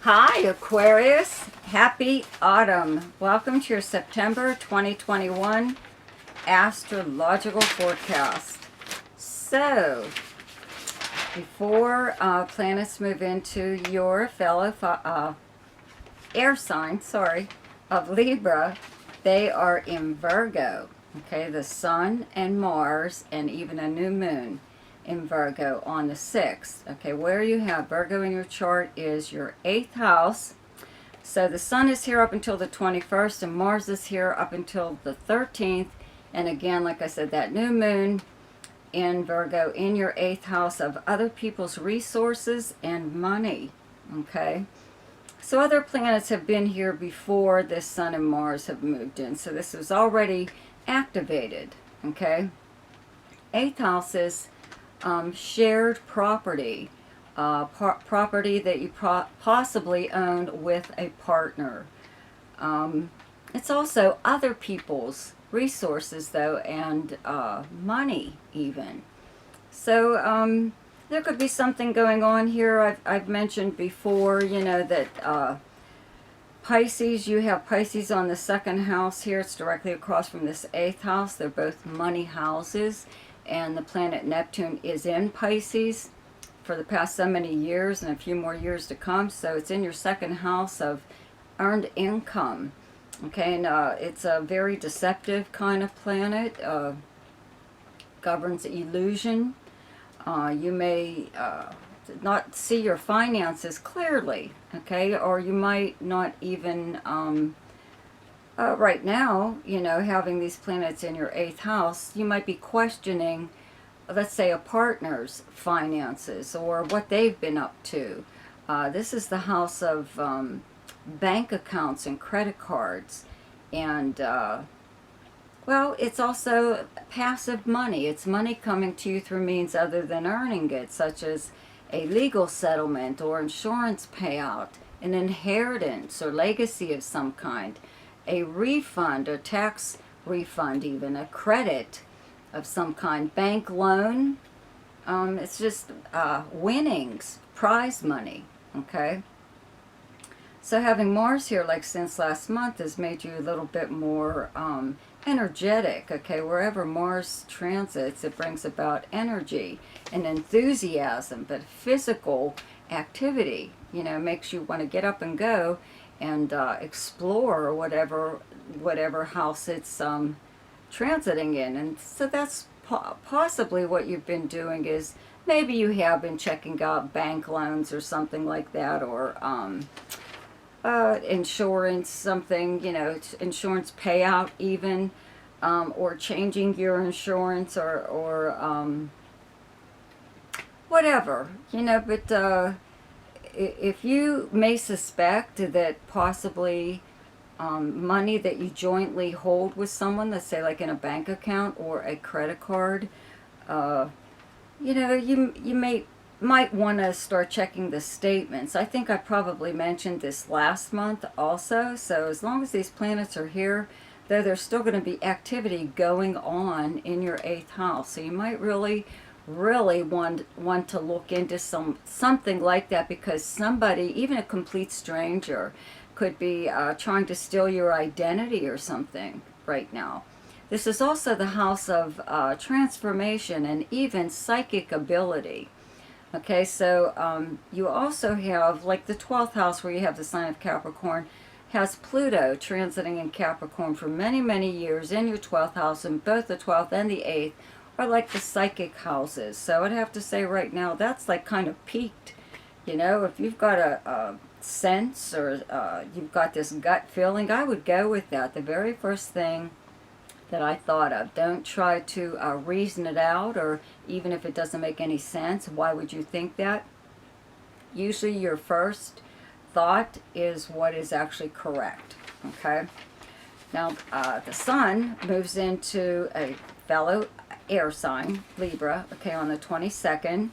Hi, Aquarius. Happy autumn. Welcome to your September 2021 astrological forecast. So, before planets move into your fellow air sign, of Libra, they are in Virgo. Okay, the Sun and Mars and even a new moon in Virgo on the 6th. Okay, where you have Virgo in your chart is your 8th house. So the Sun is here up until the 21st and Mars is here up until the 13th. And again, like I said, that new moon in Virgo in your 8th house of other people's resources and money. Okay, so other planets have been here before this Sun and Mars have moved in. So this was already activated. Okay, 8th house is shared property, property that you possibly owned with a partner. It's also other people's resources, though, and money, even. So there could be something going on here. I've mentioned before, that Pisces, you have Pisces on the 2nd house here. It's directly across from this 8th house. They're both money houses. And the planet Neptune is in Pisces for the past so many years and a few more years to come. So it's in your 2nd house of earned income. Okay, and it's a very deceptive kind of planet. Governs illusion. You may not see your finances clearly. Okay, or you might not even... right now, having these planets in your 8th house, you might be questioning, let's say, a partner's finances or what they've been up to. This is the house of bank accounts and credit cards. And, well, it's also passive money. It's money coming to you through means other than earning it, such as a legal settlement or insurance payout, an inheritance or legacy of some kind, a refund, a tax refund even, a credit of some kind, bank loan. It's just winnings, prize money, okay? So having Mars here, like since last month, has made you a little bit more energetic, okay? Wherever Mars transits, it brings about energy and enthusiasm, but physical activity, makes you want to get up and go and explore whatever house it's transiting in. And so that's possibly what you've been doing, is maybe you have been checking out bank loans or something like that, or insurance, something, insurance payout even, or changing your insurance, or whatever, but if you may suspect that possibly money that you jointly hold with someone, let's say like in a bank account or a credit card, you might want to start checking the statements. I think I probably mentioned this last month also. So as long as these planets are here, though, there's still going to be activity going on in your 8th house. So you might really want to look into something like that, because somebody, even a complete stranger, could be trying to steal your identity or something right now. This is also the house of transformation and even psychic ability. Okay, so you also have, like, the 12th house, where you have the sign of Capricorn, has Pluto transiting in Capricorn for many, many years in your 12th house, and both the 12th and the 8th are like the psychic houses. So I'd have to say right now that's like kind of peaked. If you've got a sense, or you've got this gut feeling, I would go with that. The very first thing that I thought of. Don't try to reason it out, or even if it doesn't make any sense, why would you think that? Usually your first thought is what is actually correct. Okay? Now, the Sun moves into a fellow air sign, Libra, okay, on the 22nd.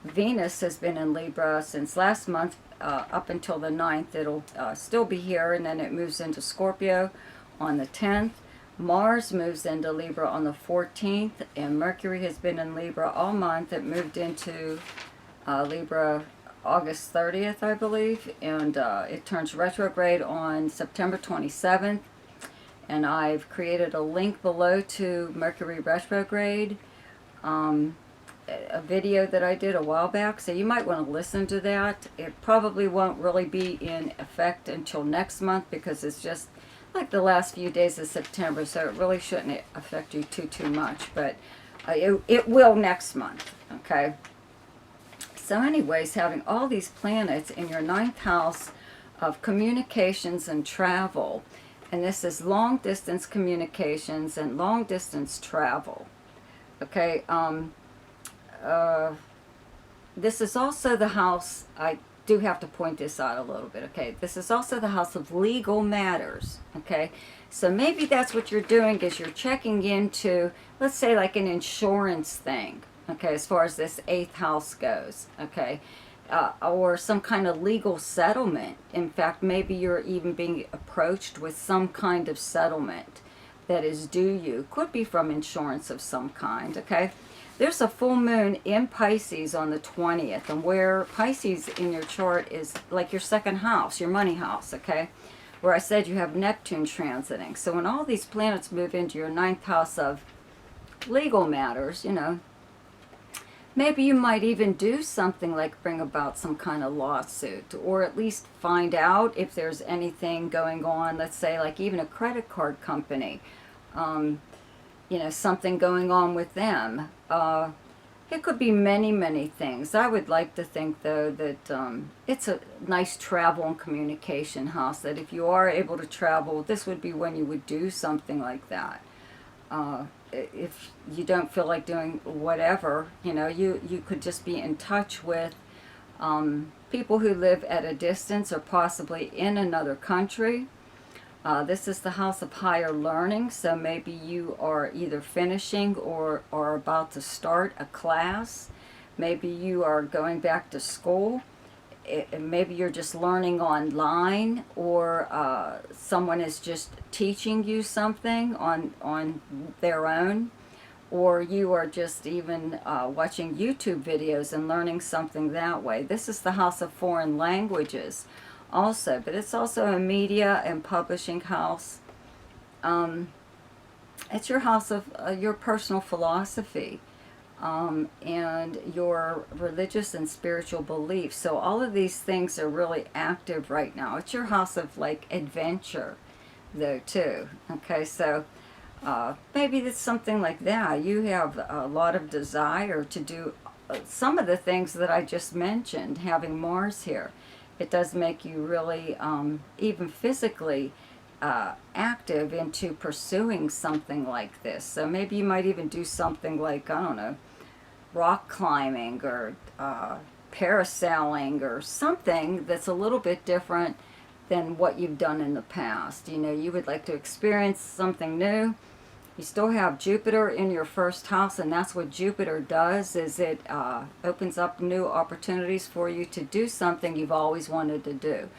Venus has been in Libra since last month up until the 9th. It'll still be here, and then it moves into Scorpio on the 10th. Mars moves into Libra on the 14th, and Mercury has been in Libra all month. It moved into Libra August 30th, I believe, and it turns retrograde on September 27th. And I've created a link below to Mercury retrograde, a video that I did a while back, so you might want to listen to that. It probably won't really be in effect until next month because it's just like the last few days of September, so it really shouldn't affect you too much, but it will next month, okay? So anyways, having all these planets in your ninth house of communications and travel, and this is long distance communications and long distance travel, okay? This is also the house, I do have to point this out a little bit, okay? This is also the house of legal matters, okay? So maybe that's what you're doing, is you're checking into, let's say, like an insurance thing, okay, as far as this 8th house goes, okay? Or some kind of legal settlement. In fact, maybe you're even being approached with some kind of settlement that is due you. Could be from insurance of some kind, okay? There's a full moon in Pisces on the 20th, and where Pisces in your chart is like your second house, your money house, okay? Where I said you have Neptune transiting. So when all these planets move into your ninth house of legal matters, you know, maybe you might even do something like bring about some kind of lawsuit, or at least find out if there's anything going on, let's say like even a credit card company, you know, something going on with them. It could be many things. I would like to think, though, that it's a nice travel and communication house, that if you are able to travel, this would be when you would do something like that. If you don't feel like doing whatever, you know, you could just be in touch with people who live at a distance or possibly in another country. This is the house of higher learning, so maybe you are either finishing or are about to start a class. Maybe you are going back to school. Maybe you're just learning online, or someone is just teaching you something on their own, or you are just even watching YouTube videos and learning something that way. This is the house of foreign languages also, but it's also a media and publishing house. It's your house of your personal philosophy and your religious and spiritual beliefs. So all of these things are really active right now. It's your house of like adventure though too. Okay, so maybe it's something like that. You have a lot of desire to do some of the things that I just mentioned, having Mars here. It does make you really, even physically, active into pursuing something like this. So maybe you might even do something like, I don't know, rock climbing or parasailing or something that's a little bit different than what you've done in the past. You know, you would like to experience something new. You still have Jupiter in your first house, and that's what Jupiter does, is it opens up new opportunities for you to do something you've always wanted to do.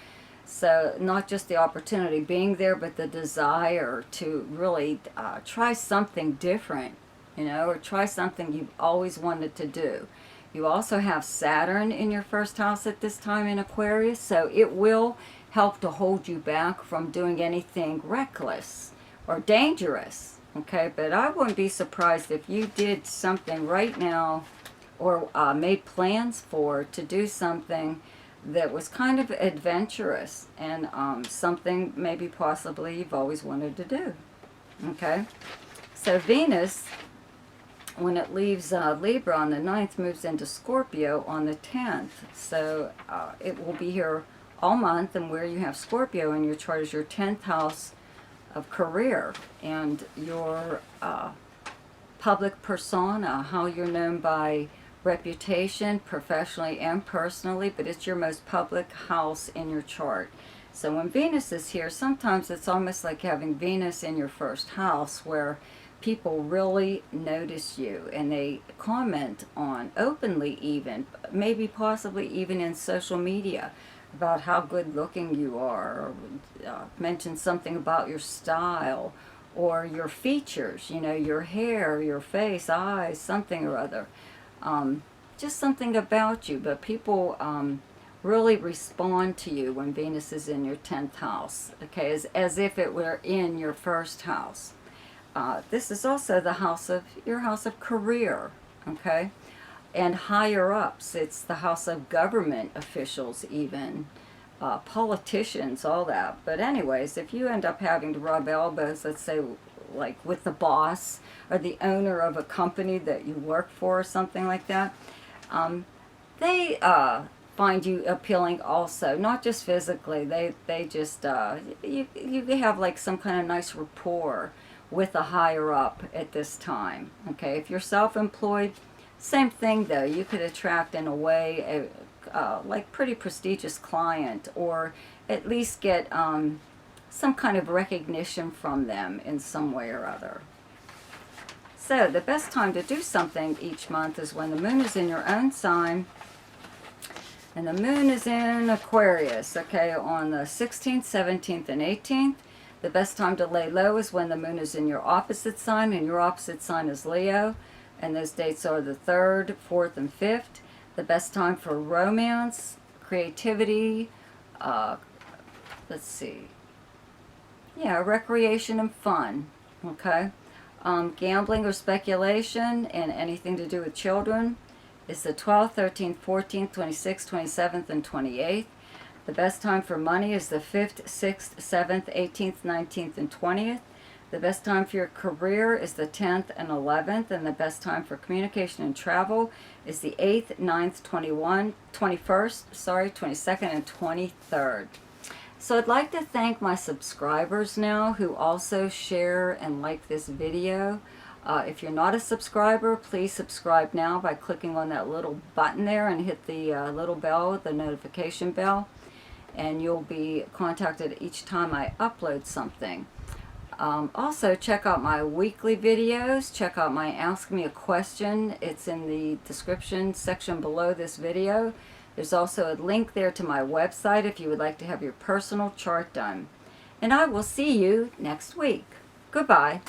So not just the opportunity being there, but the desire to really try something different, you know, or try something you've always wanted to do. You also have Saturn in your first house at this time in Aquarius, so it will help to hold you back from doing anything reckless or dangerous. Okay, but I wouldn't be surprised if you did something right now, or made plans for to do something that was kind of adventurous, and something maybe possibly you've always wanted to do. Okay, so Venus, when it leaves Libra on the 9th, moves into Scorpio on the 10th. So it will be here all month, and where you have Scorpio in your chart is your 10th house of career and your public persona, how you're known by reputation, professionally and personally, but it's your most public house in your chart. So when Venus is here, sometimes it's almost like having Venus in your first house, where people really notice you and they comment on, openly even, maybe possibly even in social media, about how good looking you are, or mention something about your style or your features, you know, your hair, your face, eyes, something or other. Just something about you. But people really respond to you when Venus is in your 10th house, okay, as if it were in your first house. This is also the house of your house of career, okay, and higher ups. It's the house of government officials, even politicians, all that. But anyways, if you end up having to rub elbows, let's say like with the boss or the owner of a company that you work for or something like that, they find you appealing also, not just physically. They just you have like some kind of nice rapport with a higher up at this time. Okay, if you're self-employed, same thing though. You could attract in a way a like pretty prestigious client, or at least get some kind of recognition from them in some way or other. So the best time to do something each month is when the moon is in your own sign. And the moon is in Aquarius, okay, on the 16th, 17th, and 18th. The best time to lay low is when the moon is in your opposite sign, and your opposite sign is Leo. And those dates are the 3rd, 4th, and 5th. The best time for romance, creativity, let's see, yeah, recreation and fun, okay. Gambling or speculation and anything to do with children is the 12th, 13th, 14th, 26th, 27th, and 28th. The best time for money is the 5th, 6th, 7th, 18th, 19th, and 20th. The best time for your career is the 10th and 11th, and the best time for communication and travel is the 8th, 9th, 21st, 22nd, and 23rd. So I'd like to thank my subscribers now who also share and like this video. If you're not a subscriber, please subscribe now by clicking on that little button there and hit the little bell, the notification bell, and you'll be contacted each time I upload something. Also, check out my weekly videos. Check out my Ask Me a Question. It's in the description section below this video. There's also a link there to my website if you would like to have your personal chart done. And I will see you next week. Goodbye.